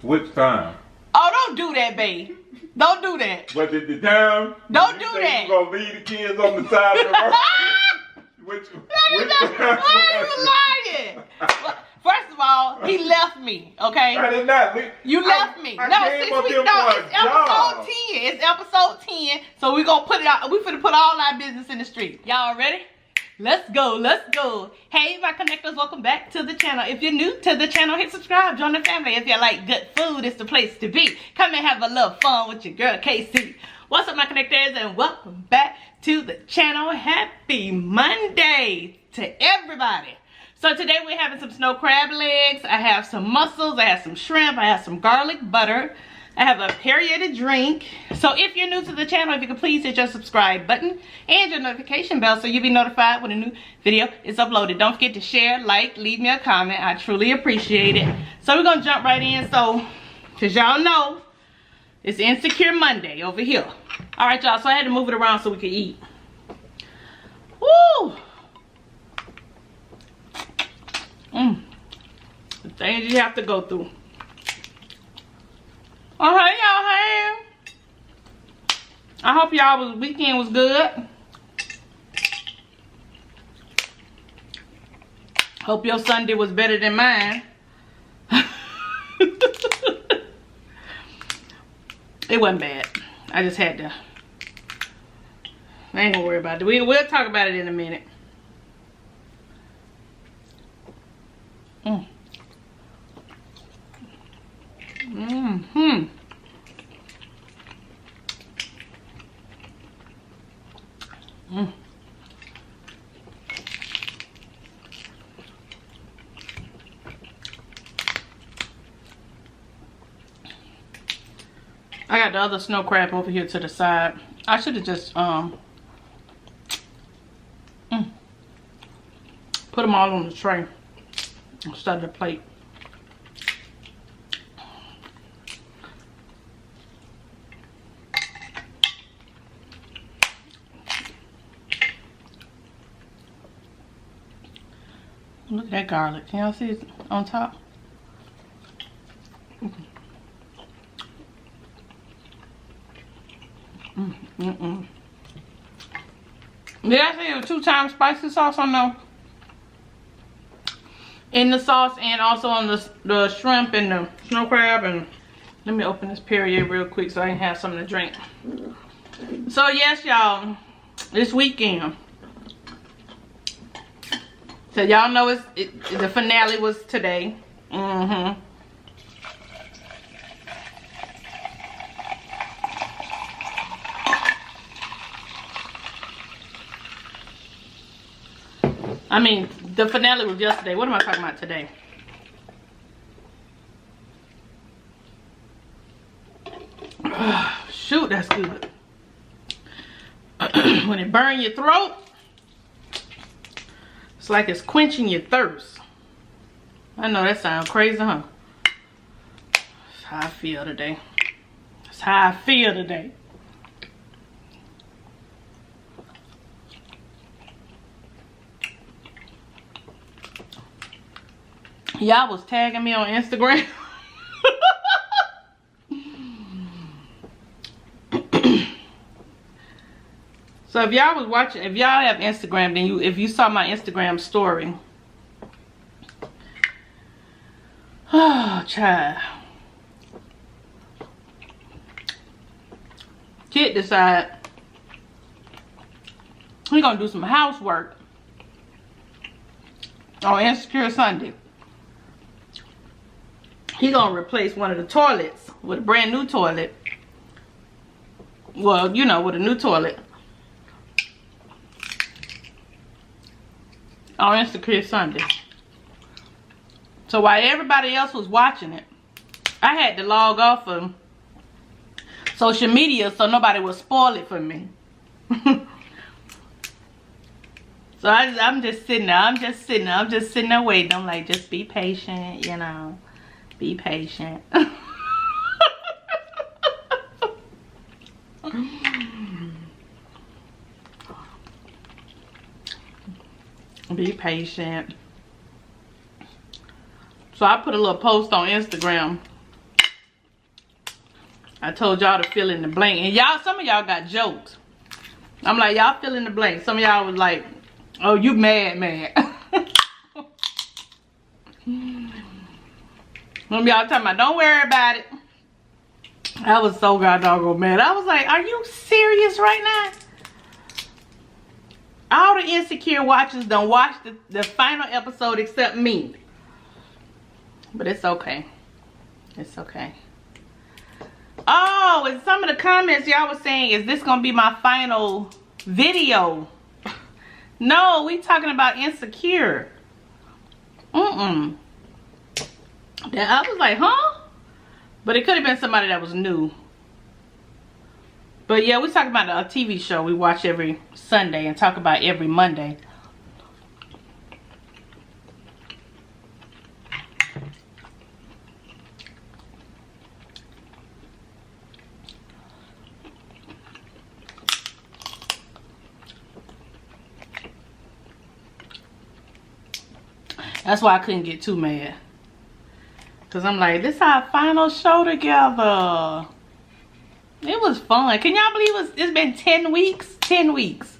Which time? Oh, don't do that, babe. Don't do that. Was it the time? Don't do that. You gonna leave the kids on the side of the road? Which time? Why are you lying? First of all, he left me, okay? I did not leave. You left me. I no, came up here no, for it's a job. episode 10. It's episode 10. So we're gonna put it out. We finna put all our business in the street. Y'all ready? Let's go, let's go. Hey, my connectors, welcome back to the channel. If you're new to the channel, hit subscribe, join the family. If you like good food, it's the place to be. Come and have a little fun with your girl, KC. What's up, my connectors, and welcome back to the channel. Happy Monday to everybody. So today we're having some snow crab legs. I have some mussels, I have some shrimp, I have some garlic butter. I have a Perrier drink. So if you're new to the channel, if you could please hit your subscribe button and your notification bell so you'll be notified when a new video is uploaded. Don't forget to share, like, leave me a comment. I truly appreciate it. So we're gonna jump right in. So, cause y'all know, it's Insecure Monday over here. All right, y'all, so I had to move it around so we could eat. Woo! The things you have to go through. Oh, hey, y'all, hey. I hope y'all weekend was good. Hope your Sunday was better than mine. It wasn't bad. I just had to. I ain't gonna worry about it. We'll talk about it in a minute. I got the other snow crab over here to the side. I should have just put them all on the tray instead of the plate. Look at that garlic. Can y'all see it on top? Did I say it was 2 times spicy sauce on in the sauce and also on the shrimp and the snow crab? And let me open this Perrier real quick so I can have something to drink. So yes, y'all, this weekend. So y'all know the finale was today. I mean, the finale was yesterday. What am I talking about today? Shoot, that's good. When it burns your throat, it's like it's quenching your thirst. I know that sounds crazy, huh? That's how I feel today. That's how I feel today. Y'all was tagging me on Instagram. So if y'all was watching, if y'all have Instagram, then if you saw my Instagram story. Oh, child. Kid decided he gonna do some housework on Insecure Sunday. He gonna replace one of the toilets with a brand new toilet. Well, you know, with a new toilet. On Insecure Sunday. So while everybody else was watching it, I had to log off of social media so nobody would spoil it for me. So I'm just sitting there. I'm just sitting there waiting. I'm like, just be patient, you know. Be patient. Be patient. So I put a little post on Instagram I told y'all to fill in the blank. And y'all, some of y'all got jokes. I'm like, y'all fill in the blank. Some of y'all was like, oh, you mad. Some of y'all talking about, don't worry about it. I was so god doggone mad. I was like, are you serious right now? All the Insecure watchers don't watch the final episode except me. But it's okay. It's okay. Oh, and some of the comments y'all was saying, is this gonna be my final video? No, we talking about Insecure. I was like, huh? But it could have been somebody that was new. But yeah, we talking about a TV show we watch every Sunday and talk about every Monday. That's why I couldn't get too mad. Because I'm like, this is our final show together. It was fun. Can y'all believe it's been 10 weeks? 10 weeks.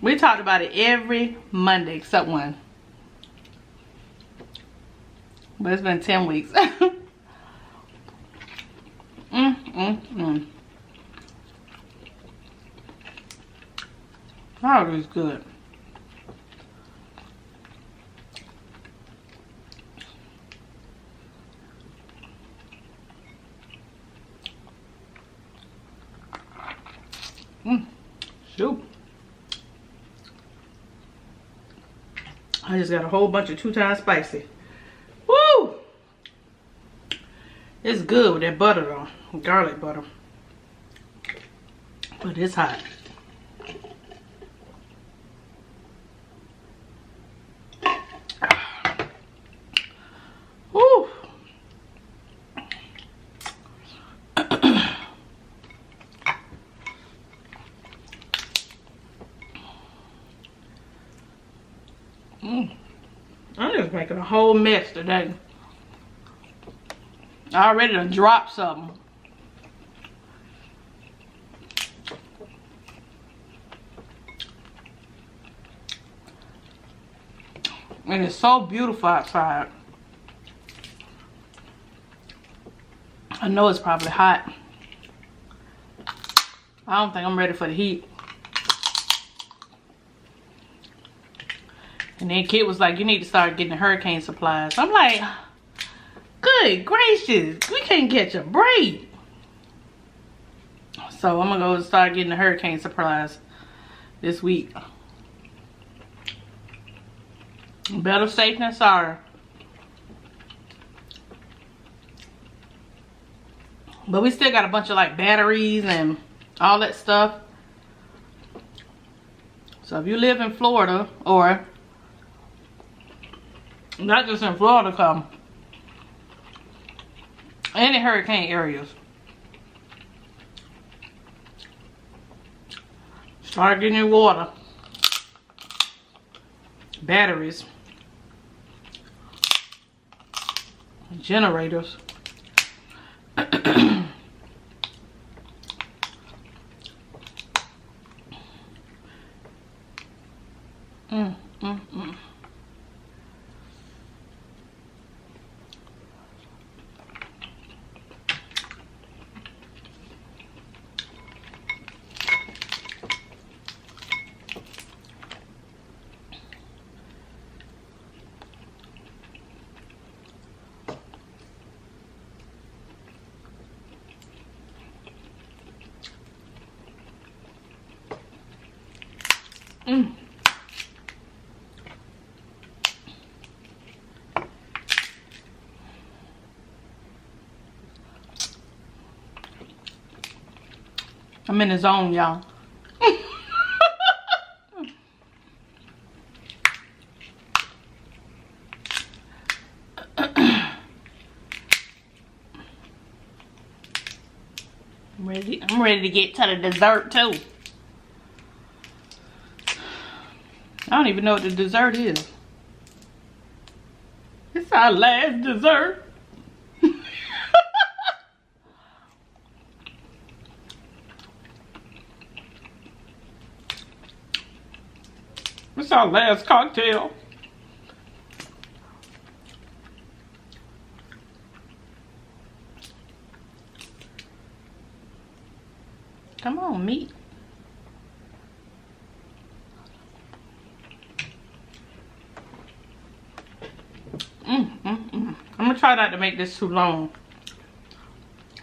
We talked about it every Monday except one. But it's been 10 weeks. Oh, it was good. Shoot. I just got a whole bunch of 2 times spicy. Woo! It's good with that butter though. Garlic butter. But it's hot. Woo! I'm just making a whole mess today. I already done dropped something. And it's so beautiful outside. I know it's probably hot. I don't think I'm ready for the heat. And then Kid was like, you need to start getting the hurricane supplies. I'm like, good gracious, we can't catch a break. So I'm gonna go start getting the hurricane supplies this week. Better safe than sorry. But we still got a bunch of like batteries and all that stuff. So if you live in Florida, or not just in Florida, come any hurricane areas, start getting your water, batteries, generators. I'm in the zone, y'all. I'm ready to get to the dessert too. I don't even know what the dessert is. It's our last dessert. our last cocktail. Come on, meat. I'm gonna try not to make this too long,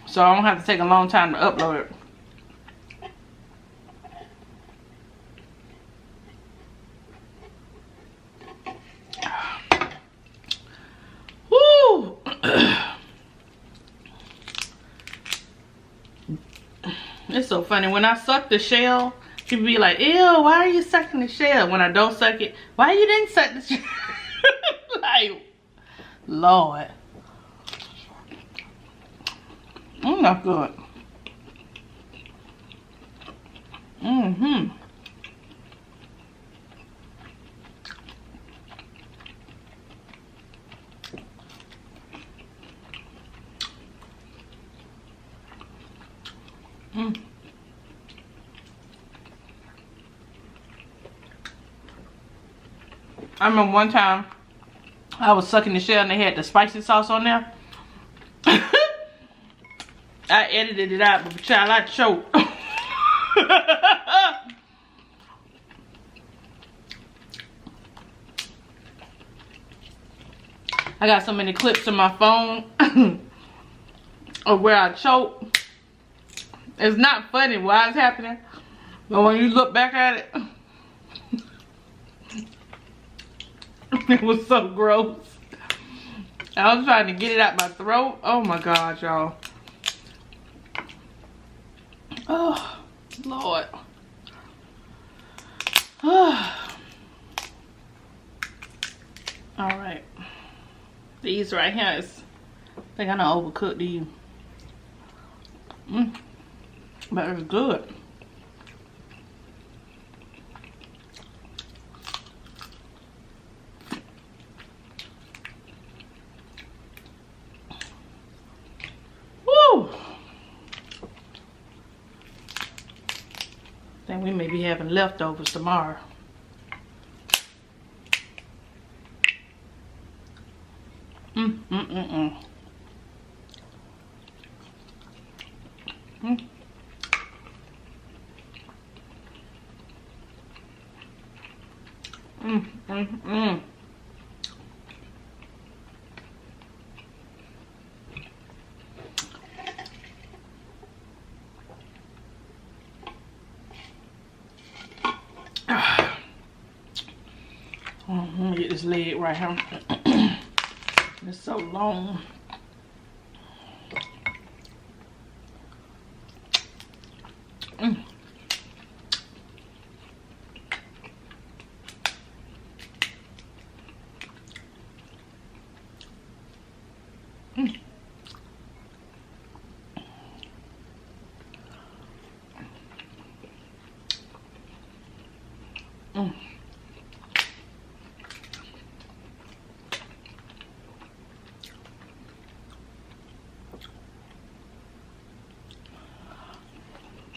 so I don't have to take a long time to upload it. Woo! It's so funny when I suck the shell. People be like, "Ew, why are you sucking the shell?" When I don't suck it, why you didn't suck the shell? Like, Lord. Not good. I remember one time I was sucking the shell and they had the spicy sauce on there. I edited it out, but child, I choked. I got so many clips in my phone of where I choked. It's not funny why it's happening, but when you look back at it, it was so gross. I was trying to get it out my throat. Oh my God, y'all. Oh, Lord. Alright. These right here is, I think I done overcooked these. But it's good. Woo! I think we may be having leftovers tomorrow. Let me get this leg right here. It's so long.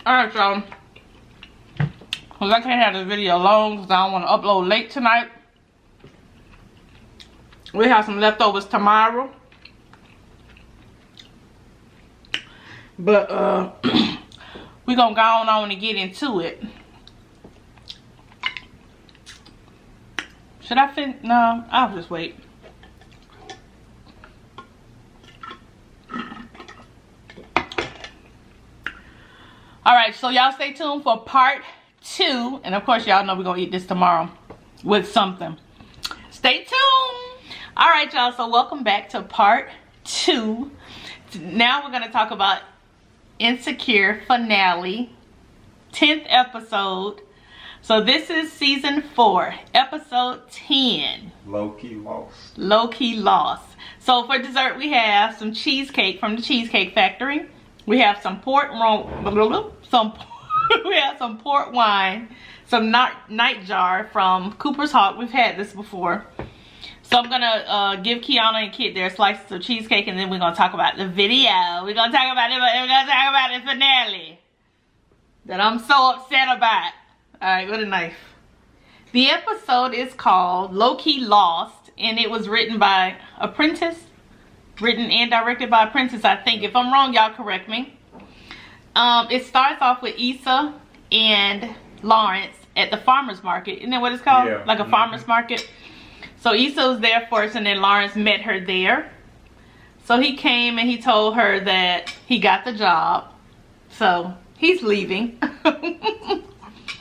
Alright, y'all. Cause I can't have this video long because I don't want to upload late tonight. We have some leftovers tomorrow. But we're gonna go on and get into it. Should I finish? No, I'll just wait. Alright, so y'all stay tuned for part 2. And of course, y'all know we're going to eat this tomorrow with something. Stay tuned. Alright, y'all. So welcome back to part 2. Now we're going to talk about Insecure finale. 10th episode. So this is season 4. Episode 10. Low-key lost. Low-key lost. So for dessert, we have some cheesecake from the Cheesecake Factory. We have some port wine, some nightjar from Cooper's Hawk. We've had this before. So I'm gonna give Kiana and Kit their slices of cheesecake, and then we're gonna talk about the video. We're gonna talk about the finale that I'm so upset about. All right, with a knife. The episode is called Low Key Lost, and it was written by Apprentice. Written and directed by Apprentice, I think. If I'm wrong, y'all correct me. It starts off with Issa and Lawrence at the farmer's market. Isn't that what it's called? Yeah. Like a farmer's market. So Issa was there first, and then Lawrence met her there. So he came and he told her that he got the job. So he's leaving.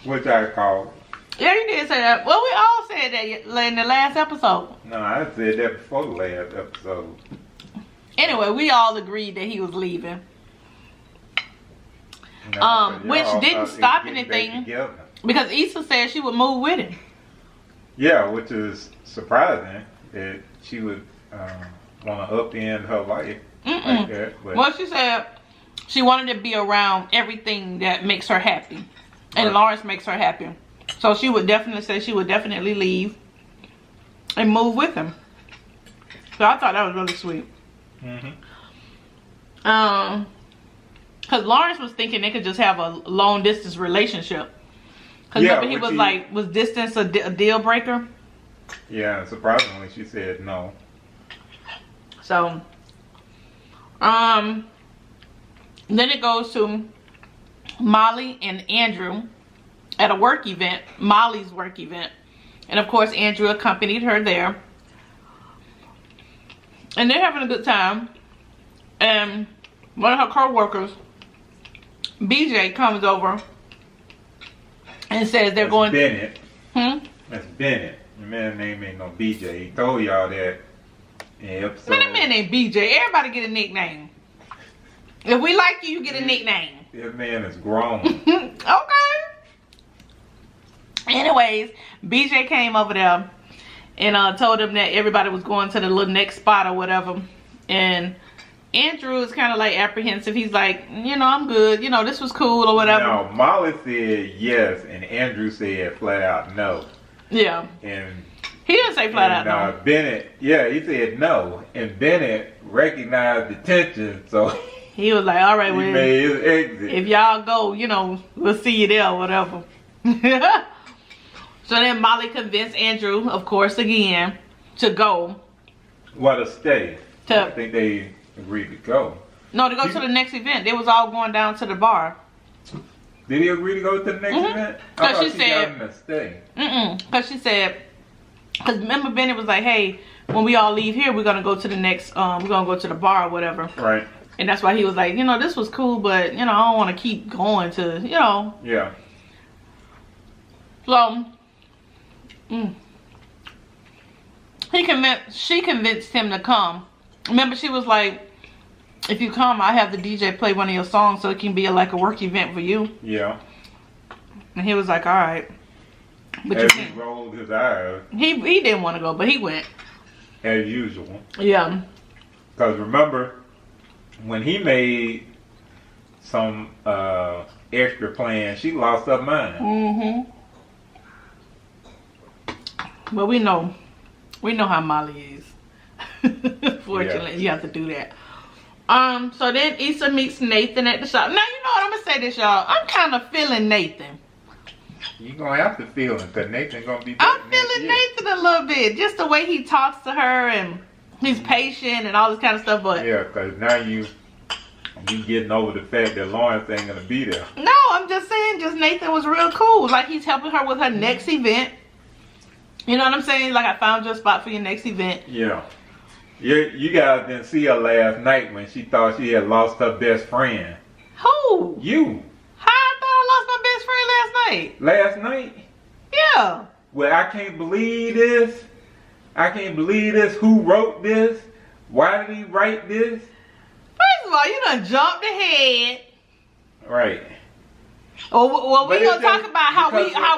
Which I called. Yeah, you did say that. Well, we all said that in the last episode. No, I said that before the last episode. Anyway, we all agreed that he was leaving. No, Which didn't stop anything because Issa said she would move with him. Yeah, which is surprising that she would want to upend her life like that. But Well, she said she wanted to be around everything that makes her happy, and Lawrence makes her happy. So she would definitely say she would definitely leave and move with him. So I thought that was really sweet. Because Lawrence was thinking they could just have a long distance relationship. Because remember he was was distance a deal breaker? Yeah, and surprisingly she said no. So, then it goes to Molly and Andrew at a work event, Molly's work event. And of course Andrew accompanied her there. And they're having a good time. And one of her co-workers, BJ, comes over and says they're going Bennett. That's Bennett. The man's name ain't no BJ. He told y'all that in episode. Man, that man ain't BJ. Everybody get a nickname. If we like you, you get a nickname. That man is grown. Okay. Anyways, BJ came over there and told him that everybody was going to the little next spot or whatever. And Andrew is kind of like apprehensive. He's like, you know, I'm good. You know, this was cool or whatever. No, Molly said yes, and Andrew said flat out no. Yeah. And he didn't say flat out no. Bennett, yeah, he said no, and Bennett recognized the tension, so he was like, all right, he well, made his exit. If y'all go, you know, we'll see you there or whatever. So then Molly convinced Andrew, of course, again, to go. Well, to stay. I think they agreed to go. No, to go to the next event. They was all going down to the bar. Did he agree to go to the next event? I thought she said, got him to stay. Because she said, because remember Bennett was like, hey, when we all leave here, we're going to go to the next, we're going to go to the bar or whatever. Right. And that's why he was like, you know, this was cool, but, you know, I don't want to keep going to, you know. Yeah. So, she convinced him to come. Remember, she was like, if you come, I have the DJ play one of your songs so it can be like a work event for you. Yeah. And he was like, all right. But as he rolled his eyes. He didn't want to go, but he went. As usual. Yeah. Because remember, when he made some extra plan, she lost her mind. Well, we know how Molly is. Fortunately, you have to do that. So then Issa meets Nathan at the shop. Now, you know what? I'm going to say this, y'all. I'm kind of feeling Nathan. You're going to have to feel him because Nathan's going to be I'm feeling Nathan a little bit. Just the way he talks to her and he's patient and all this kind of stuff. But yeah, because now you getting over the fact that Lawrence ain't going to be there. No, I'm just saying just Nathan was real cool. Like he's helping her with her next event. You know what I'm saying? Like I found your spot for your next event. Yeah. You guys didn't see her last night when she thought she had lost her best friend. Who? You. How I thought I lost my best friend last night? Last night? Yeah. Well, I can't believe this. I can't believe this. Who wrote this? Why did he write this? First of all, you done jumped ahead. Right. Well, we're going to talk about how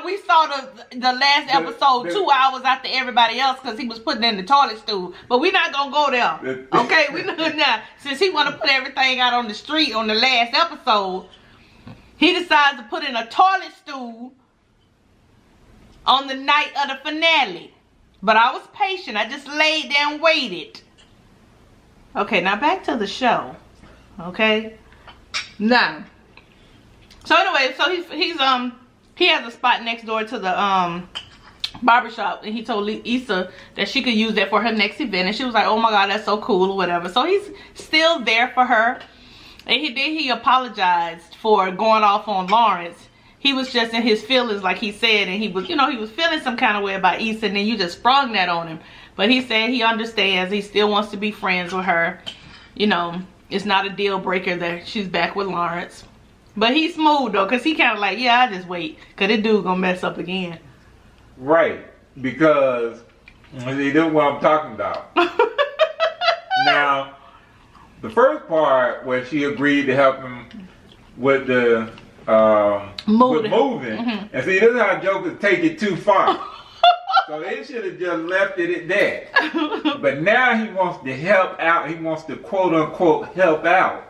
we saw the last episode 2 hours after everybody else because he was putting in the toilet stool. But we're not going to go there. Okay? We know now. Since he want to put everything out on the street on the last episode, he decides to put in a toilet stool on the night of the finale. But I was patient. I just laid there and waited. Okay, now back to the show. Okay? Now. So anyway, so he has a spot next door to barbershop, and he told Issa that she could use that for her next event, and she was like, oh my god, that's so cool or whatever. So he's still there for her. And he apologized for going off on Lawrence. He was just in his feelings, like he said, and he was, you know, he was feeling some kind of way about Issa, and then you just sprung that on him. But he said he understands. He still wants to be friends with her. You know, it's not a deal breaker that she's back with Lawrence. But he's smooth though, cause he kind of like, yeah, I just wait, cause this dude gonna mess up again. Right, because see, this is what I'm talking about. Now, the first part where she agreed to help him with the moving, and see, this is how jokers take it too far. So they should have just left it at that. But now he wants to help out. He wants to quote unquote help out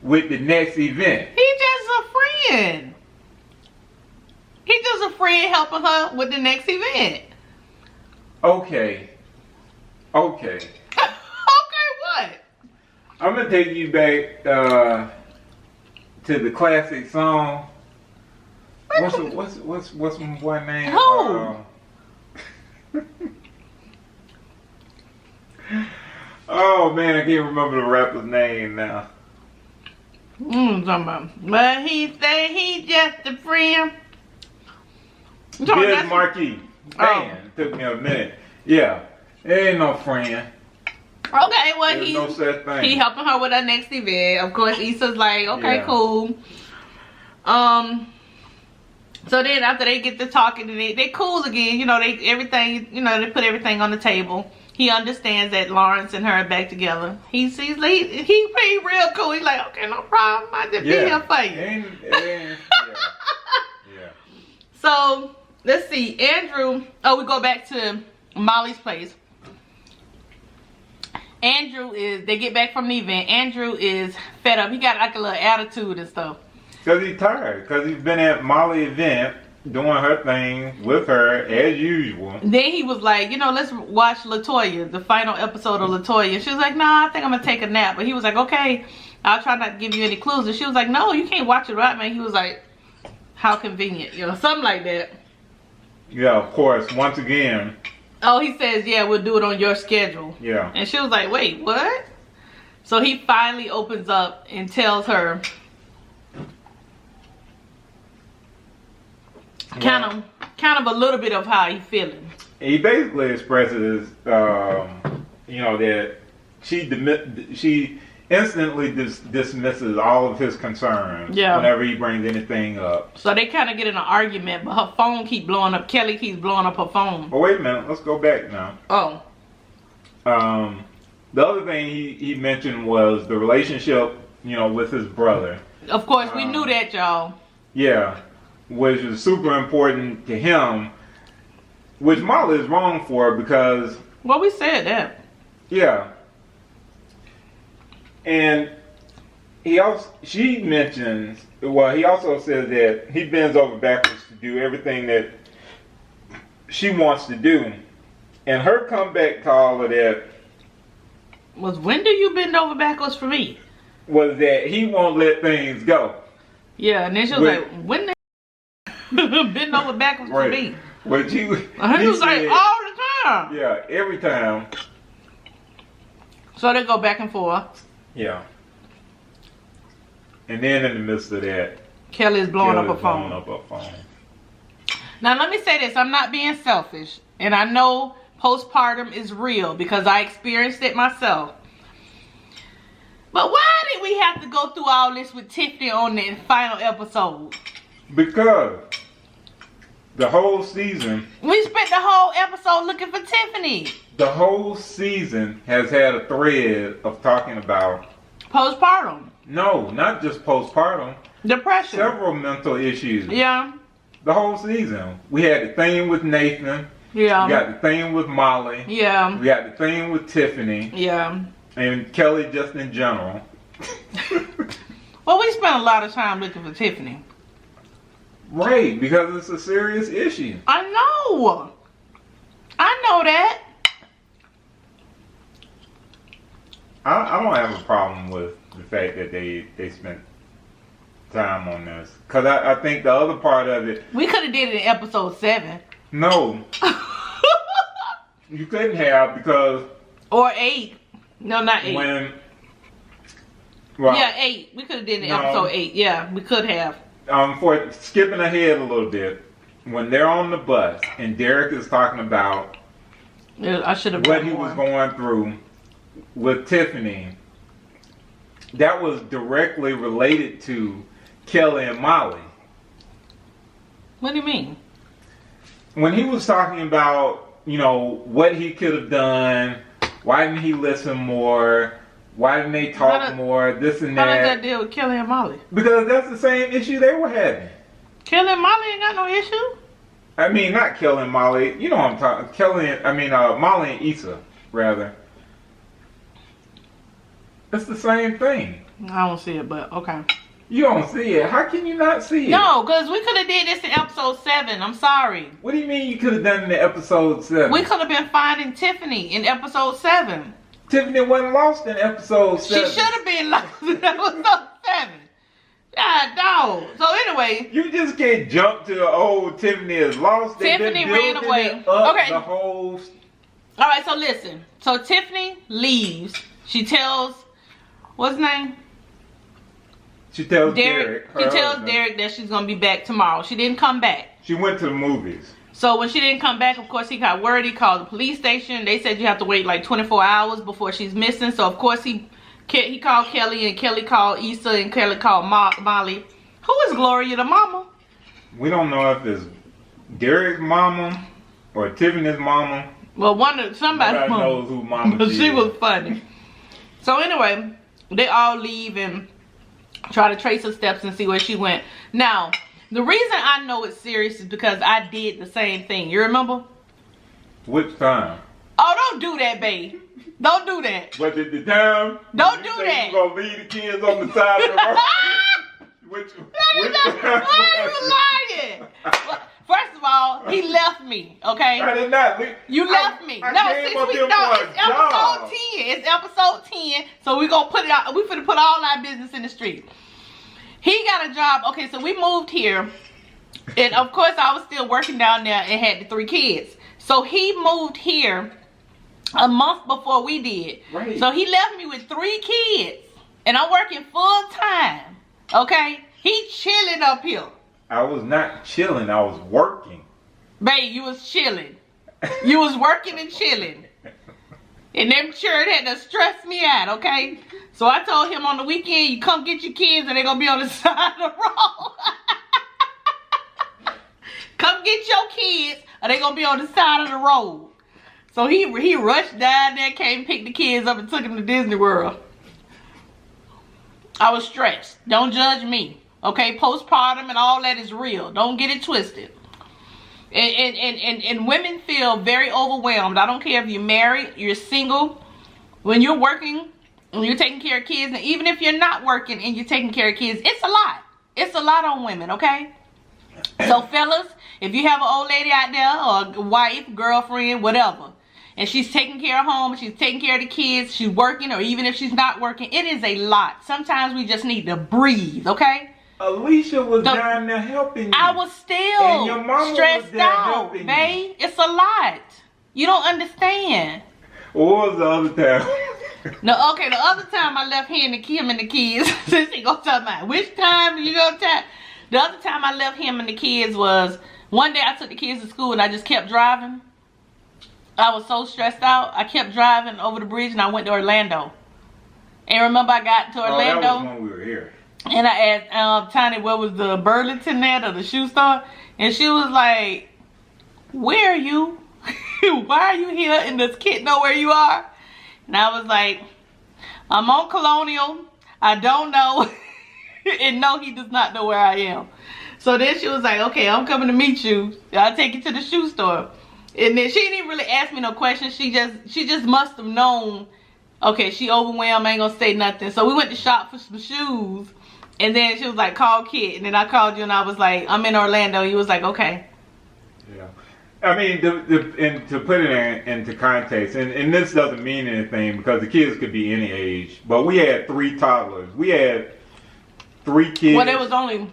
with the next event. He's just a friend. He's just a friend helping her with the next event. Okay. Okay. Okay, what? I'm gonna take you back to the classic song. What's my boy name? Who? Oh man, I can't remember the rapper's name now. But he say he just a friend. Biz Marquis. Man, it took me a minute. Yeah, there ain't no friend. Okay, well There's no such thing. he helping her with her next event. Of course, Issa's like, okay, Yeah. cool. So then after they get to talking, and they cool again. You know, they put everything on the table. He understands that Lawrence and her are back together. He real cool. He's like, okay, no problem. I just be here for you. Yeah. So let's see, Andrew. Oh, we go back to Molly's place. They get back from the event. Andrew is fed up. He got like a little attitude and stuff. Because he's tired. Because he's been at Molly's event doing her thing with her as usual. Then he was like, you know, let's watch LaToya, the final episode of LaToya. She was like, nah, I think I'm going to take a nap. But he was like, okay, I'll try not to give you any clues. And she was like, no, you can't watch it right, man. He was like, how convenient, you know, something like that. Yeah, of course, once again. Oh, he says, yeah, we'll do it on your schedule. Yeah. And she was like, wait, what? So he finally opens up and tells her kind of a little bit of how he's feeling. He basically expresses, you know, that she instantly dismisses all of his concerns whenever he brings anything up. So they kind of get in an argument, but her phone keeps blowing up. Kelly keeps blowing up her phone. Oh, wait a minute. Let's go back now. Oh. The other thing he mentioned was the relationship, you know, with his brother. Of course, we knew that, y'all. Yeah, which is super important to him, which Molly is wrong for because... Well, we said that. Yeah. And she mentions, well, he also says that he bends over backwards to do everything that she wants to do. And her comeback to all of that was, when do you bend over backwards for me? Was that he won't let things go. Yeah, and then she was like, when the bend over backwards for me? But he was like, all the time. Yeah, every time. So they go back and forth. Yeah. And then in the midst of that, Kelly's blowing up her phone. Now let me say this, I'm not being selfish. And I know postpartum is real because I experienced it myself. But why did we have to go through all this with Tiffany on the final episode? Because the whole season... We spent the whole episode looking for Tiffany. The whole season has had a thread of talking about... Postpartum. No, not just postpartum. Depression. Several mental issues. Yeah. The whole season. We had the thing with Nathan. Yeah. We got the thing with Molly. Yeah. We got the thing with Tiffany. Yeah. And Kelly just in general. Well, we spent a lot of time looking for Tiffany. Right, because it's a serious issue. I know. I know that. I don't have a problem with the fact that they spent time on this. Because I think the other part of it... We could have did it in episode 7. No. You couldn't have because... Or 8. No, not 8. When... Well, yeah, 8. We could have did episode 8. Yeah, we could have. For skipping ahead a little bit, when they're on the bus and Derek is talking about I should have what he was going through with Tiffany, that was directly related to Kelly and Molly. What do you mean? When he was talking about, you know, what he could have done, why didn't he listen more? Why didn't they talk more? This and that. How does that deal with Kelly and Molly? Because that's the same issue they were having. Kelly and Molly ain't got no issue. I mean, not Kelly and Molly. You know what I'm talking. Molly and Issa, rather. It's the same thing. I don't see it, but okay. You don't see it. How can you not see it? No, because we could have did this in episode 7. I'm sorry. What do you mean you could have done it in episode 7? We could have been finding Tiffany in episode 7. Tiffany wasn't lost in episode 7. She should have been lost in episode 7. God, dog. So anyway. You just can't jump to, oh, Tiffany is lost. Tiffany ran away. Okay. The whole... All right, so listen. So Tiffany leaves. She tells, what's his name? She tells Derek. She tells Derek that she's going to be back tomorrow. She didn't come back. She went to the movies. So when she didn't come back, of course, he got worried. He called the police station. They said you have to wait like 24 hours before she's missing. So, of course, he called Kelly, and Kelly called Issa, and Kelly called Molly. Who is Gloria, the mama? We don't know if it's Derek's mama or Tiffany's mama. Well, somebody knows who mama but is. She was funny. So anyway, they all leave and try to trace her steps and see where she went. Now, the reason I know it's serious is because I did the same thing. You remember? Which time? Oh, don't do that, babe. Don't do that. But at the time, don't do that. You gonna leave the kids on the side of the road? which time? Why are you lying? First of all, he left me, okay? I did not leave. You left me. It's episode 10. It's episode 10. So we're gonna put it out. We're finna put all our business in the street. He got a job. Okay, so we moved here. And of course I was still working down there and had the 3 kids. So he moved here a month before we did. Right. So he left me with 3 kids. And I'm working full time. Okay? He chilling up here. I was not chilling. I was working. Babe, you was chilling. You was working and chilling. And them sure had to stress me out, okay? So I told him on the weekend, you come get your kids and they're going to be on the side of the road. Come get your kids or they're going to be on the side of the road. So he rushed down there, came, picked the kids up and took them to Disney World. I was stressed. Don't judge me. Okay, postpartum and all that is real. Don't get it twisted. And women feel very overwhelmed. I don't care if you're married, you're single. When you're working, when you're taking care of kids, and even if you're not working and you're taking care of kids, it's a lot. It's a lot on women, okay? So fellas, if you have an old lady out there, or a wife, girlfriend, whatever, and she's taking care of home, she's taking care of the kids, she's working, or even if she's not working, it is a lot. Sometimes we just need to breathe, okay? Alicia was down there helping you. I was still stressed out, babe. It's a lot. You don't understand. What was the other time? No, okay, the other time I left him and the kids. Since he gonna talk about which time you gonna tell. The other time I left him and the kids was one day I took the kids to school and I just kept driving. I was so stressed out. I kept driving over the bridge and I went to Orlando. And remember I got to Orlando. That was when we were here. And I asked Tiny what was the Burlington at or the shoe store. And she was like, where are you? Why are you here? And does Kit know where you are? And I was like, I'm on Colonial. I don't know. And no, he does not know where I am. So then she was like, okay, I'm coming to meet you. I'll take you to the shoe store. And then she didn't even really ask me no questions. She just must have known, okay, she overwhelmed, I ain't gonna say nothing. So we went to shop for some shoes. And then she was like, call Kit. And then I called you and I was like, I'm in Orlando. You was like, okay. Yeah. I mean, to put it into context, and this doesn't mean anything because the kids could be any age, but we had 3 toddlers. We had 3 kids. Well, there was only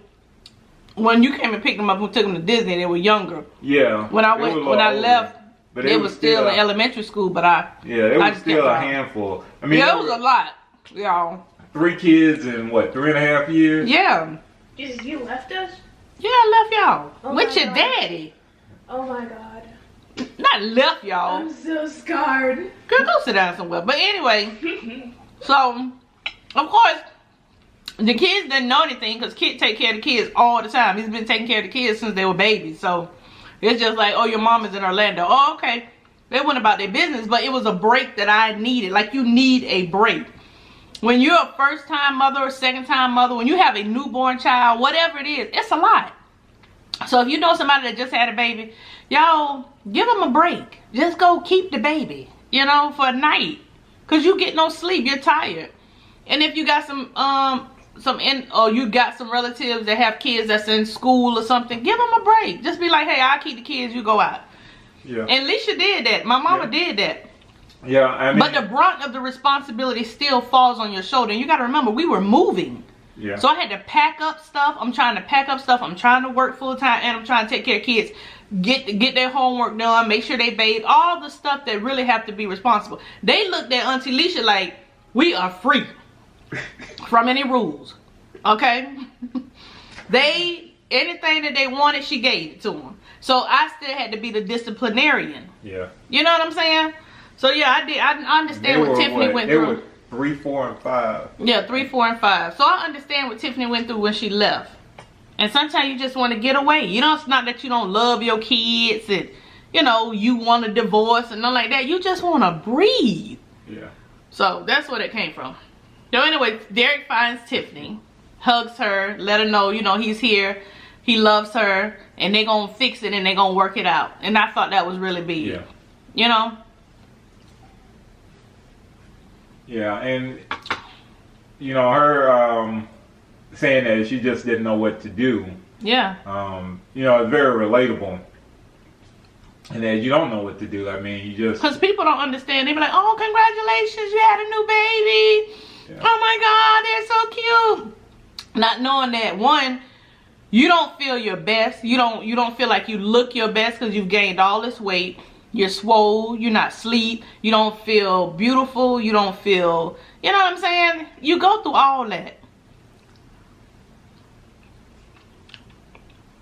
when you came and picked them up and took them to Disney, they were younger. Yeah. When I left, but they were still in elementary school, but I was still a handful. I mean, it was a lot, y'all. 3 kids in what, 3.5 years? Yeah. Jesus, you left us? Yeah, I left y'all Oh with my your God. daddy. Oh my God. Not left y'all. I'm so scarred. Girl, go sit down somewhere. But anyway, so of course the kids didn't know anything because Kit take care of the kids all the time. He's been taking care of the kids since they were babies. So it's just like, oh, your mom is in Orlando. Oh, okay. They went about their business, but it was a break that I needed. Like, you need a break. When you're a first-time mother or second-time mother, when you have a newborn child, whatever it is, it's a lot. So if you know somebody that just had a baby, y'all, give them a break. Just go keep the baby, you know, for a night. Because you get no sleep. You're tired. And if you got you got some relatives that have kids that's in school or something, give them a break. Just be like, hey, I'll keep the kids, you go out. Yeah. And Alicia did that. My mama did that. Yeah, I mean, but the brunt of the responsibility still falls on your shoulder. And you got to remember, we were moving. Yeah. So I had to pack up stuff. I'm trying to pack up stuff. I'm trying to work full time, and I'm trying to take care of kids. Get their homework done. Make sure they bathe. All the stuff that really have to be responsible. They looked at Auntie Alicia like, we are free from any rules. Okay? Anything that they wanted, she gave it to them. So I still had to be the disciplinarian. Yeah. You know what I'm saying? So yeah, I did. I understand what Tiffany went through. They were 3, 4, and 5. Yeah, 3, 4, and 5. So I understand what Tiffany went through when she left. And sometimes you just want to get away. You know, it's not that you don't love your kids and, you know, you want a divorce and nothing like that. You just want to breathe. Yeah. So that's where it came from. So anyway, Derek finds Tiffany, hugs her, let her know, you know, he's here. He loves her, and they're going to fix it and they're going to work it out. And I thought that was really big. Yeah. You know? Yeah, and, you know, her saying that she just didn't know what to do. Yeah. You know, it's very relatable. And that you don't know what to do. I mean, you just... Because people don't understand. They be like, oh, congratulations, you had a new baby. Yeah. Oh, my God, they're so cute. Not knowing that, one, you don't feel your best. You don't feel like you look your best because you've gained all this weight. You're swole. You're not sleep. You don't feel beautiful. You don't feel... You know what I'm saying? You go through all that.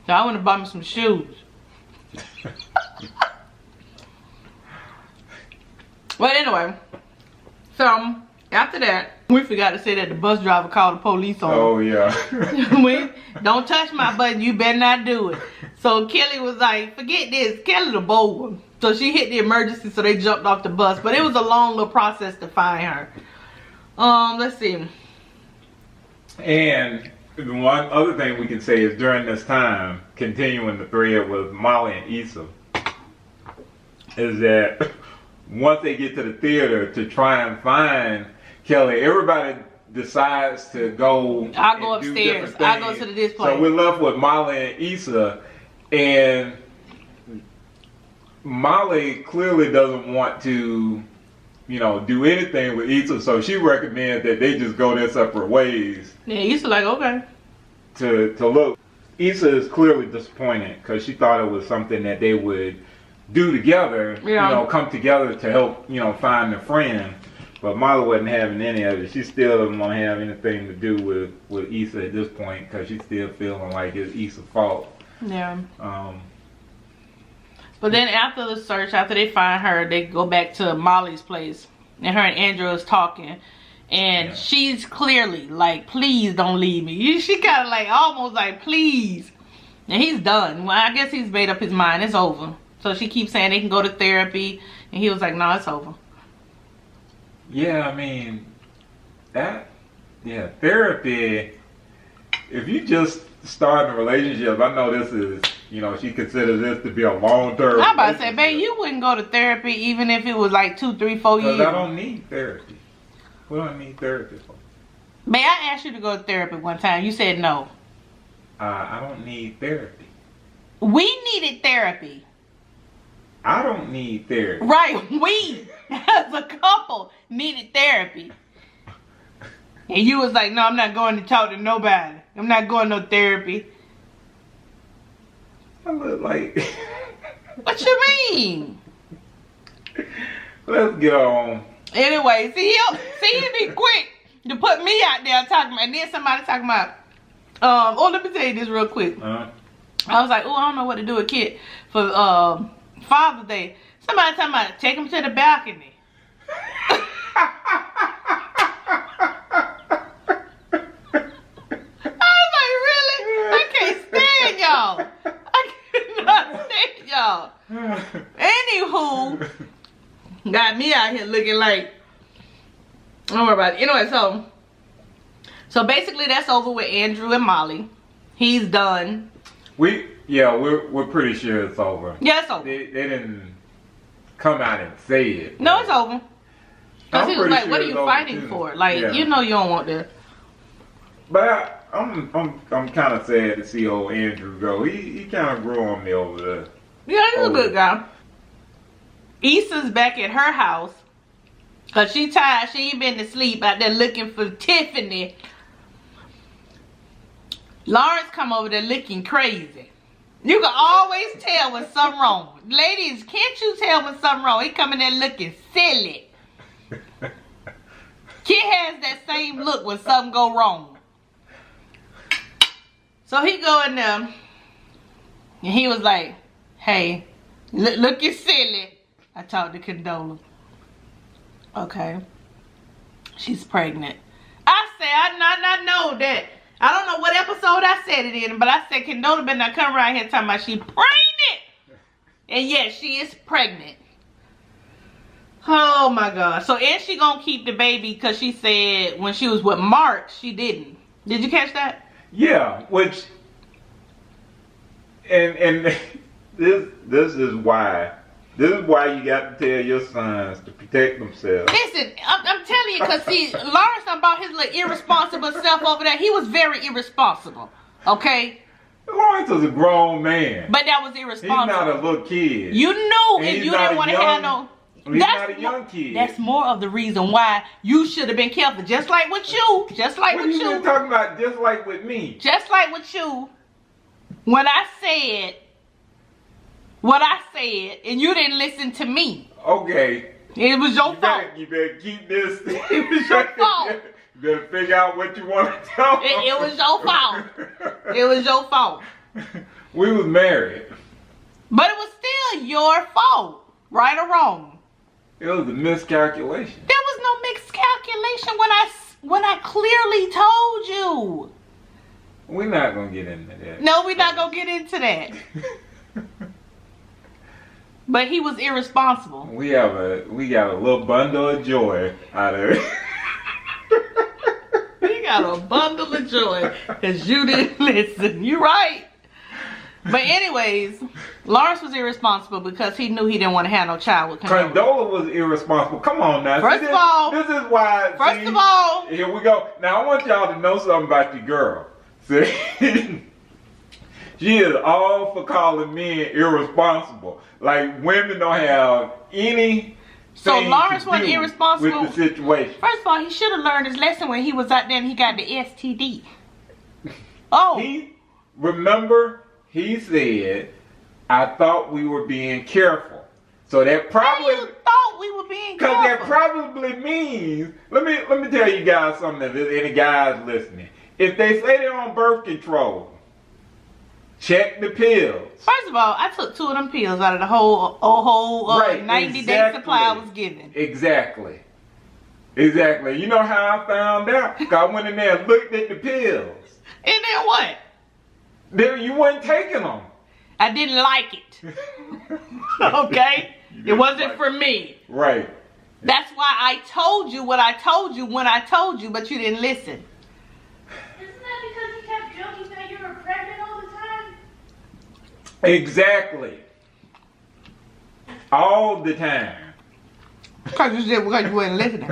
So I want to buy me some shoes. But anyway, so after that, we forgot to say that the bus driver called the police on him. Oh, yeah. Don't touch my button, you better not do it. So Kelly was like, forget this. Kelly the bold one. So she hit the emergency, so they jumped off the bus. But it was a long little process to find her. Let's see. And one other thing we can say is during this time, continuing the thread with Molly and Issa, is that once they get to the theater to try and find Kelly, everybody decides to go. I'll go upstairs. I'll go to the display. So we're left with Molly and Issa, and Molly clearly doesn't want to, you know, do anything with Issa, so she recommends that they just go their separate ways. Yeah, Issa like, okay. To look. Issa is clearly disappointed because she thought it was something that they would do together, yeah. You know, come together to help, you know, find a friend. But Molly wasn't having any of it. She still doesn't want to have anything to do with Issa at this point because she's still feeling like it's Issa's fault. Yeah. But then after the search, after they find her, they go back to Molly's place. And her and Andrew is talking. And she's clearly like, please don't leave me. She kind of like, almost like, please. And he's done. Well, I guess he's made up his mind. It's over. So she keeps saying they can go to therapy. And he was like, no, it's over. Yeah, I mean, therapy, if you just start a relationship, I know this is, you know, she considers this to be a long-term I'm about to say, babe, you wouldn't go to therapy even if it was like 2, 3, 4 years. Because I don't need therapy. What do I need therapy for? Babe, I asked you to go to therapy one time. You said no. I don't need therapy. We needed therapy. I don't need therapy. Right, we as a couple needed therapy. And you was like, no, I'm not going to talk to nobody. I'm not going to no therapy. I look like. What you mean? Let's get on. Anyway, see he'd be quick to put me out there talking about, and then somebody talking about, let me tell you this real quick. I was like, oh, I don't know what to do with kid for Father's Day. Somebody talking about take him to the balcony. I was like, really? I can't stand y'all. I cannot stand y'all. Anywho, got me out here looking like, don't worry about it. Anyway, so basically that's over with Andrew and Molly. He's done. We're pretty sure it's over. Yeah, it's over. They didn't come out and say it. No, it's over. Because he was like, what are you fighting too. for? Like, you know you don't want this. But I'm kind of sad to see old Andrew go. He kind of grew on me over there. Yeah, he's a good guy. Issa's back at her house. Because she tired. She ain't been to sleep out there looking for Tiffany. Lawrence come over there looking crazy. You can always tell when something wrong. Ladies, can't you tell when something wrong? He coming there looking silly. Kid has that same look when something go wrong. So he go in there. And he was like, hey, looking silly. I talked to Condola. Okay. She's pregnant. I said, I not know that. I don't know what episode I said it in, but I said Condola better not come around here talking about she pregnant. And yes, she is pregnant. Oh my God. So, and she gonna keep the baby because she said when she was with Mark, she didn't. Did you catch that? Yeah, which, and this is why. This is why you got to tell your sons to protect themselves. Listen, I'm telling you, because see, Lawrence about his little irresponsible self over there. He was very irresponsible, okay? Lawrence was a grown man. But that was irresponsible. He's not a little kid. You knew and you didn't want to have no... He's not a young kid. That's more of the reason why you should have been careful. Just like with you. Just like what with you. What you talking about just like with me? Just like with you. When I said... what I said, and you didn't listen to me. Okay. It was your fault. You better keep this. It was your fault. You better figure out what you want to tell them. It was your fault. It was your fault. We was married. But it was still your fault. Right or wrong? It was a miscalculation. There was no miscalculation when I clearly told you. We're not going to get into that. No, we're not going to get into that. But he was irresponsible. We got a little bundle of joy out of it. We got a bundle of joy because you didn't listen. You right. But anyways, Lawrence was irresponsible because he knew he didn't want to have no child with Condola. Condola was irresponsible. Come on now. First of all, this is why. First of all, here we go. Now I want y'all to know something about your girl. See, she is all for calling men irresponsible. Like women don't have any. So Lawrence wasn't irresponsible with the situation. First of all, he should have learned his lesson when he was out there and he got the STD. Oh, remember he said, "I thought we were being careful." So that probably. How you thought we were being careful? Because that probably means. Let me tell you guys something. If there's any guys listening, if they say they're on birth control. Check the pills. First of all, I took 2 of them pills out of the whole 90-day supply I was given. Exactly. You know how I found out? Because I went in there and looked at the pills. And then what? You weren't taking them. I didn't like it. Okay? It wasn't for me. Right. That's why I told you what I told you when I told you, but you didn't listen. Isn't that because you kept joking that you were pregnant all the time? Exactly. All the time. Because you wasn't listening.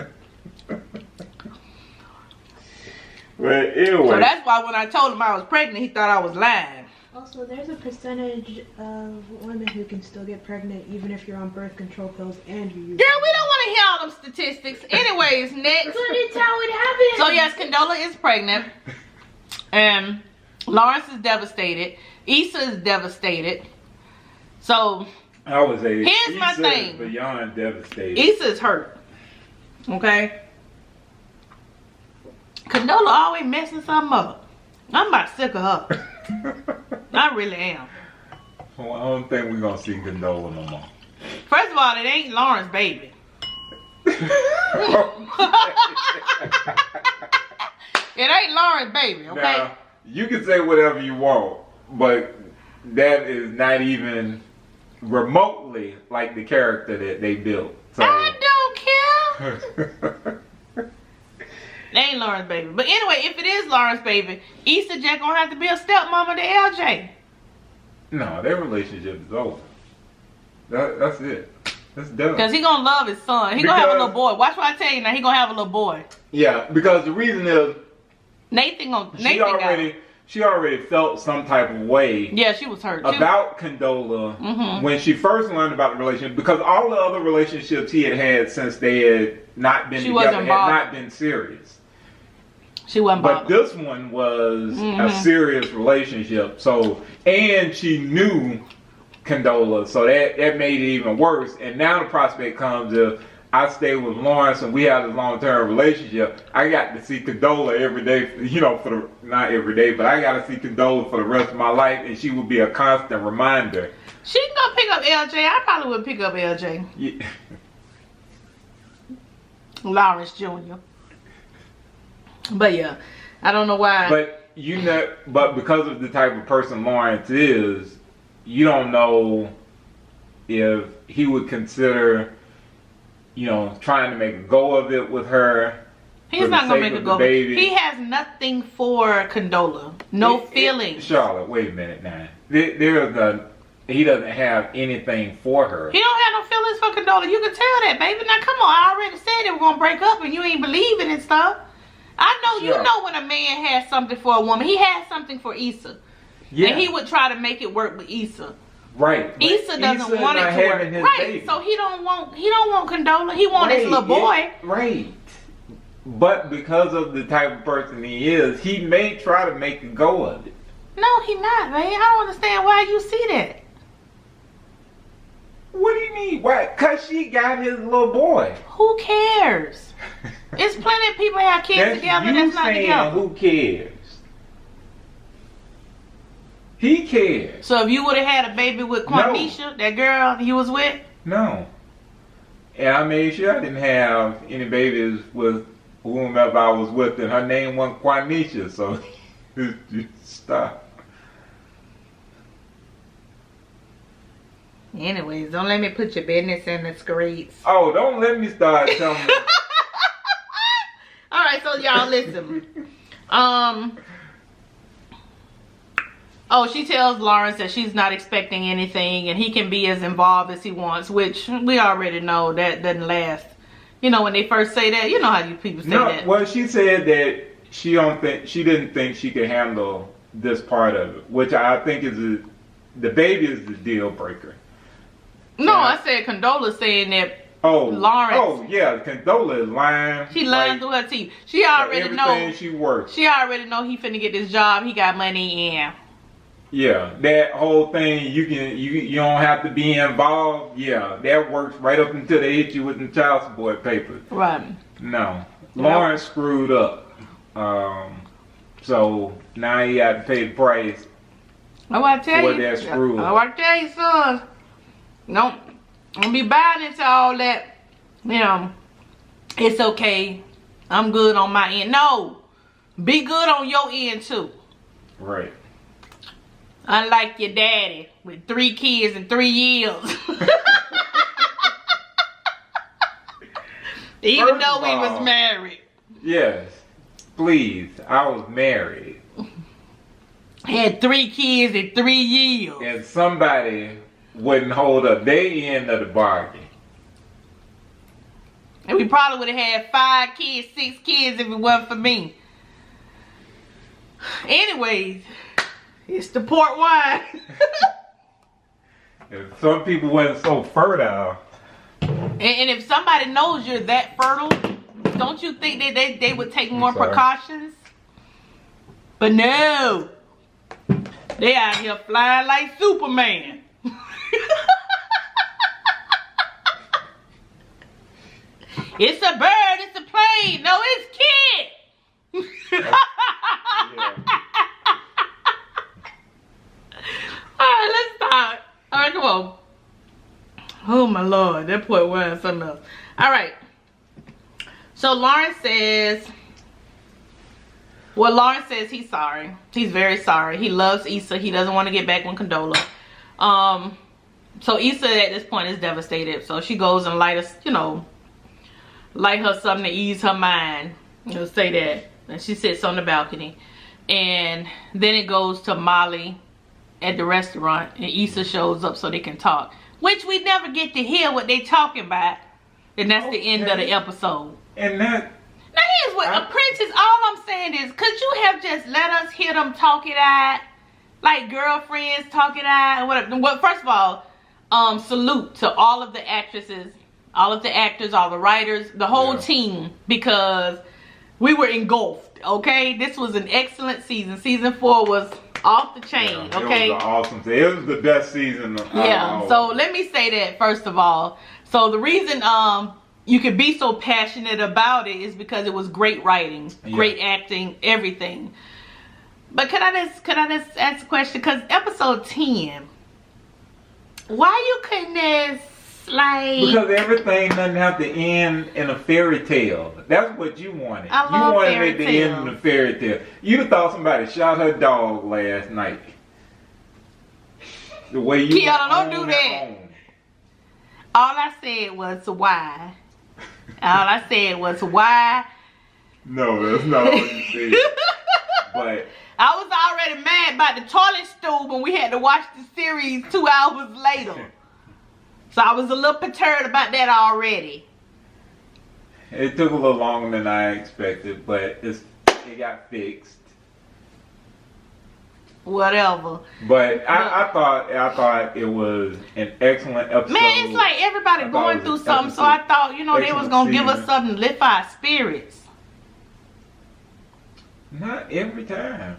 Well, anyway. So that's why when I told him I was pregnant, he thought I was lying. Also, there's a percentage of women who can still get pregnant even if you're on birth control pills and you use Girl, we don't want to hear all them statistics. Anyways, next. But it's how it happens. So yes, Condola is pregnant. And Lawrence is devastated. Issa is devastated. So I would say here's my Issa thing. is beyond devastated. Issa is hurt. Okay. Condola always messing something up. I'm about sick of her. I really am. Well, I don't think we're gonna see Condola no more. First of all, it ain't Lauren's baby. It ain't Lauren's baby, okay? Now, you can say whatever you want, but that is not even remotely like the character that they built. So. I don't care. It ain't Lauren's baby. But anyway, if it is Lauren's baby, Issa Jack gonna have to be a stepmama to LJ. No, their relationship is over. That's it. That's done. Because he gonna love his son. He gonna have a little boy. Watch what I tell you now. He gonna have a little boy. Yeah, because the reason is she already felt some type of way. Yeah, she was hurt about Condola when she first learned about the relationship, because all the other relationships he had since they had not been together had not been serious. She wasn't bothered. But this one was a serious relationship. So, and she knew Condola, so that made it even worse. And now the prospect comes if I stay with Lawrence and we have this long-term relationship, I got to see Condola every day, you know, not every day, but I got to see Condola for the rest of my life, and she would be a constant reminder. She can go pick up LJ. I probably would pick up LJ. Yeah. Lawrence Jr. But yeah, I don't know why. But but because of the type of person Lawrence is, you don't know if he would consider, you know, trying to make a go of it with her. He's not gonna make a go of it. He has nothing for Condola. No feelings. Charlotte, wait a minute now. He doesn't have anything for her. He don't have no feelings for Condola. You can tell that, baby. Now come on, I already said they were gonna break up and you ain't believing and stuff. I know you know when a man has something for a woman. He has something for Issa. Yeah. And he would try to make it work with Issa. Right. Issa doesn't want it to work. Right. Baby. So he don't want Condola. He wants his little boy. Right. But because of the type of person he is, he may try to make a go of it. No, he not, man. I don't understand why you see that. What do you mean? Why? Because she got his little boy. Who cares? It's plenty of people have kids together that's not together. Who cares? He cares. So if you would have had a baby with Quanisha, that girl you was with? No. And I made sure I didn't have any babies with whomever I was with, and her name wasn't Quanisha, so stop. Anyways, don't let me put your business in the streets. Oh, don't let me start telling you. Alright, so y'all listen. Oh, she tells Lawrence that she's not expecting anything and he can be as involved as he wants, which we already know that doesn't last. You know, when they first say that, you know how you people say that. Well, she said that she didn't think she could handle this part of it, which I think is the baby is the deal breaker. No, I said Condola saying that Lawrence. Oh yeah, Condola is lying. She lying through her teeth. She already know. She works. She already know he finna get this job. He got money and. Yeah, that whole thing. You don't have to be involved. Yeah, that works right up until they hit you with the child support papers. Right. No, Lawrence screwed up. So now he had to pay the price. I tell you. That screw up. I tell you, son. Don't be buying into all that. You know, it's okay. I'm good on my end. No, be good on your end too. Right. Unlike your daddy with 3 kids in 3 years. Even though we was married. Yes. Please. I was married. Had 3 kids in 3 years. And somebody wouldn't hold up their end of the bargain. And we probably would have had 5 kids, 6 kids if it wasn't for me. Anyways, it's the port wine. If some people weren't so fertile. And if somebody knows you're that fertile, don't you think that they would take more precautions? But no. They out here flying like Superman. It's a bird, it's a plane. No, it's Kid. Yeah. Alright, let's start. Alright, come on. Oh my Lord, that boy wearing something else. Alright. So Lawrence says, well, Lawrence says he's sorry. He's very sorry. He loves Issa. He doesn't want to get back with Condola. So Issa at this point is devastated. So she goes and light her something to ease her mind. You'll say that. And she sits on the balcony. And then it goes to Molly at the restaurant. And Issa shows up so they can talk. Which we never get to hear what they talking about. And that's the end of the episode. And that... Now here's what, Apprentice, all I'm saying is, could you have just let us hear them talk it out? Like girlfriends talk it out? Whatever. Well, first of all, salute to all of the actresses, all of the actors, all the writers, the whole team, because we were engulfed, okay? This was an excellent season. Season 4 was off the chain, okay? It was awesome. It was the best season. Yeah, so let me say that first of all. So the reason you could be so passionate about it is because it was great writing, great acting, everything. But could I just ask a question? Because episode 10, why you couldn't just like... Because everything doesn't have to end in a fairy tale. That's what you wanted. I love you wanted fairy it to end in a fairy tale. You'd have thought somebody shot her dog last night. The way you... KIONA, don't do that. All I said was why. All I said was why. No, that's not what you said. But I was already mad about the toilet stool when we had to watch the series 2 hours later. So I was a little perturbed about that already. It took a little longer than I expected, but it got fixed. Whatever. But I thought it was an excellent episode. Man, it's like everybody going through something, so I thought, they was gonna give us something to lift our spirits. Not every time.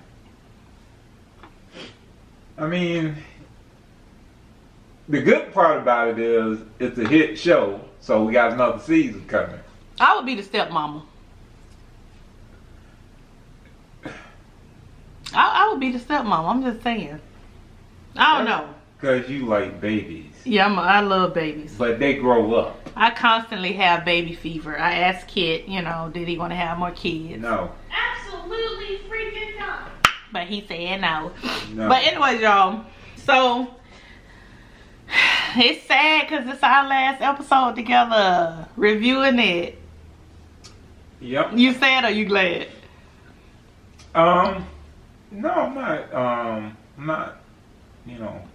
I mean, the good part about it is it's a hit show, so we got another season coming. I would be the stepmama. I would be the stepmama. I'm just saying. I don't know. Because you like babies. Yeah, I love babies. But they grow up. I constantly have baby fever. I asked Kit, did he want to have more kids? No. Absolutely freaking not. But he said no. No. But anyways, y'all. So, it's sad because it's our last episode together. Reviewing it. Yep. You sad or you glad? No, I'm not,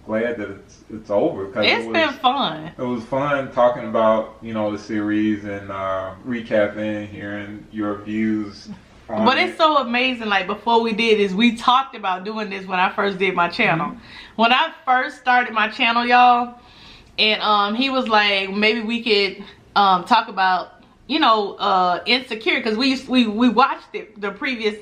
glad that it's over. Cause It's been fun. It was fun talking about, the series and recapping, hearing your views on But it. it's so amazing. Like, before we did this, we talked about doing this when I first did my channel. When I first started my channel, y'all, and he was like, maybe we could talk about, Insecure, because we watched it, the previous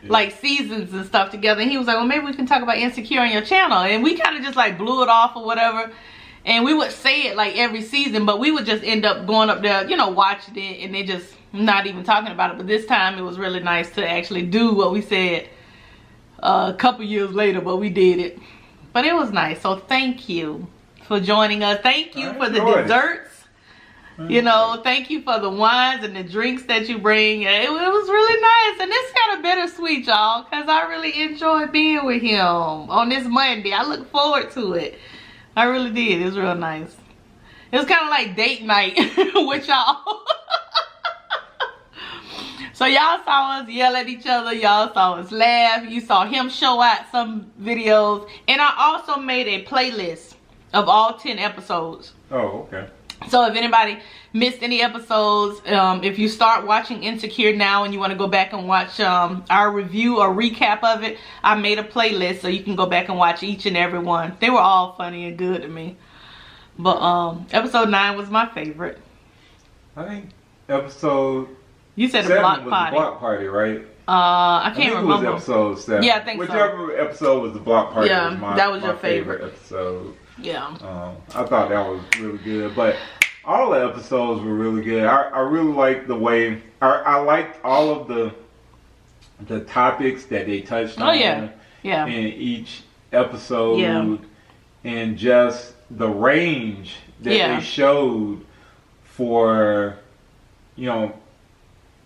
like seasons and stuff together, and he was like, well, maybe we can talk about Insecure on your channel, and we kind of just like blew it off or whatever, and we would say it like every season, but we would just end up going up there, watching it, and then just not even talking about it. But this time it was really nice to actually do what we said a couple years later, but we did it. But it was nice. So thank you for joining us. Thank you for the desserts. Thank you for the wines and the drinks that you bring. It was really nice. And it's kind of bittersweet, y'all, because I really enjoyed being with him on this Monday. I look forward to it. I really did. It was real nice. It was kind of like date night with y'all. So y'all saw us yell at each other. Y'all saw us laugh. You saw him show out some videos. And I also made a playlist of all 10 episodes. Oh, okay. So if anybody missed any episodes, if you start watching Insecure now and you want to go back and watch our review or recap of it, I made a playlist so you can go back and watch each and every one. They were all funny and good to me. But episode 9 was my favorite. I think episode You said 7 a block was party. the block party, right? I can't think remember. It was episode 7. Yeah, I think so. Whichever episode was the block party. Yeah, was that was my your favorite episode. Yeah. I thought that was really good, but all the episodes were really good. I really liked the way I liked all of the topics that they touched on. Oh yeah, yeah. In each episode, Yeah. and just the range that Yeah. they showed for, you know,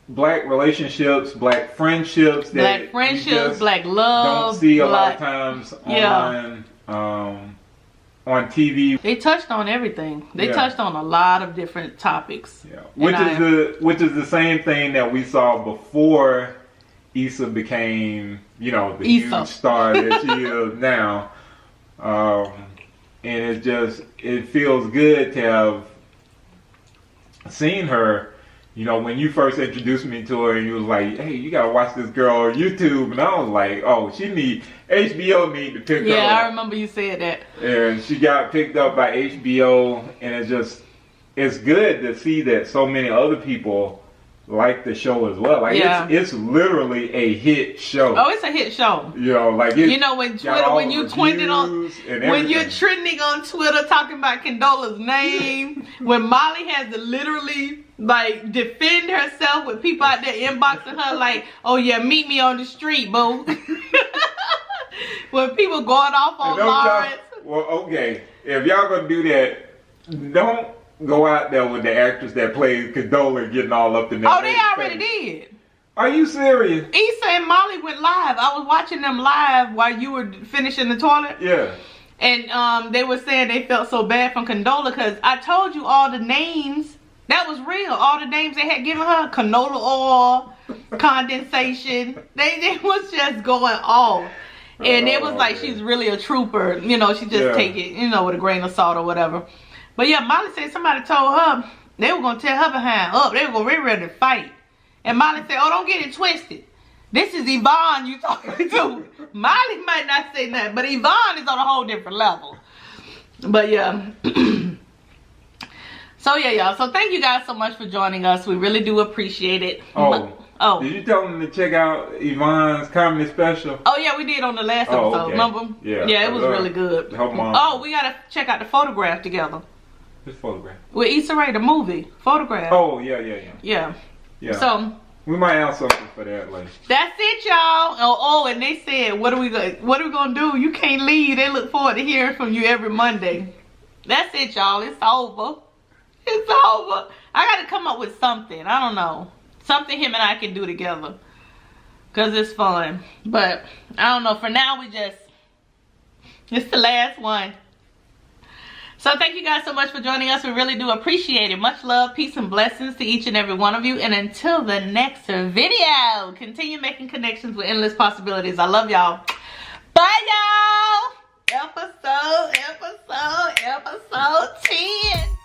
black relationships, black friendships, that Black friendships, you just black love. don't see a lot of black- times Yeah. on TV. They touched on everything. They Yeah. touched on a lot of different topics. Yeah. And Which is the same thing that we saw before Issa became, you know, the Issa. huge star that she is now. And it feels good to have seen her. You know, when you first introduced me to her, and you was like, "Hey, you gotta watch this girl on YouTube," and I was like, "Oh, HBO need to pick her Yeah, up." I remember you said that. And she got picked up by HBO, and it's good to see that so many other people like the show as well. Like Yeah. it's literally a hit show. Oh, it's a hit show. You know, like it's You know, when got Twitter, all when the you tweeted on, reviews and when you're everything. trending on Twitter talking about Condola's name, when Molly has to literally like defend herself with people out there inboxing her like, "Oh yeah, meet me on the street, boo." When people going off on And don't Lawrence. well, okay, if y'all gonna do that, don't go out there with the actress that plays Condola getting all up in there. Oh, they already did. Are you serious? Issa and Molly went live. I was watching them live while you were finishing the toilet. Yeah. And they were saying they felt so bad from Condola because I told you all the names. That was real. All the names they had given her. Canola oil, condensation. They was just going off. And it was like man. she's really a trooper. You know, she just take it, you know, with a grain of salt or whatever. But yeah, Molly said somebody told her they were going to tear her behind up. They were going to be ready to fight. And Molly said, "Oh, don't get it twisted. This is Yvonne you talking to." Molly might not say nothing, but Yvonne is on a whole different level. But yeah. So yeah, y'all. So thank you guys so much for joining us. We really do appreciate it. Oh. Did you tell them to check out Yvonne's comedy special? Oh yeah, we did on the last episode. okay. Remember? Yeah. Yeah, it was really good. Her mom. Oh, we gotta check out the photograph together. This photograph. With Issa Rae, the movie. Photograph. Oh, yeah. Yeah. So We might have something for that later. that's it, y'all. Oh, and they said, what are we gonna do? You can't leave. They look forward to hearing from you every Monday. That's it, y'all. It's over. It's over. I gotta come up with something. I don't know. Something him and I can do together. Cause it's fun. But I don't know. For now, it's the last one. So thank you guys so much for joining us. We really do appreciate it. Much love, peace, and blessings to each and every one of you. And until the next video, continue making connections with endless possibilities. I love y'all. Bye, y'all. Episode 10.